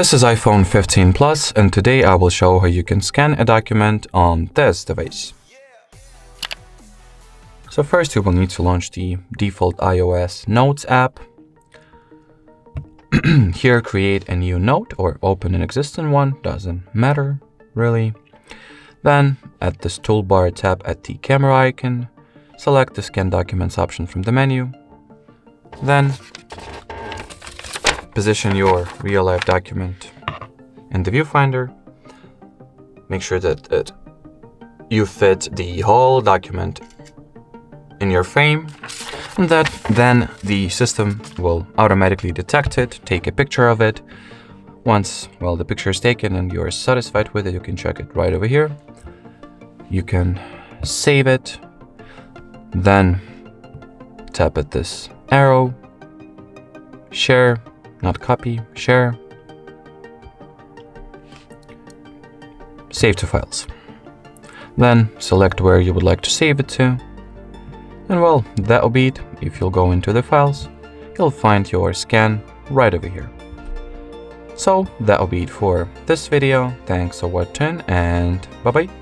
This is iPhone 15 Plus, and today I will show how you can scan a document on this device. So first you will need to launch the default iOS Notes app. Here, create a new note or open an existing one, doesn't matter really. Then at this toolbar, tap at the camera icon, select the Scan Documents option from the menu. Then position your real-life document in the viewfinder. Make sure that you fit the whole document in your frame, and that then the system will automatically detect it, take a picture of it. Once, the picture is taken and you're satisfied with it, you can check it right over here. You can save it, then tap at this arrow, share, not copy, share, save to files. Then select where you would like to save it to. And that'll be it. If you'll go into the files, you'll find your scan right over here. So that'll be it for this video. Thanks for watching, and bye-bye.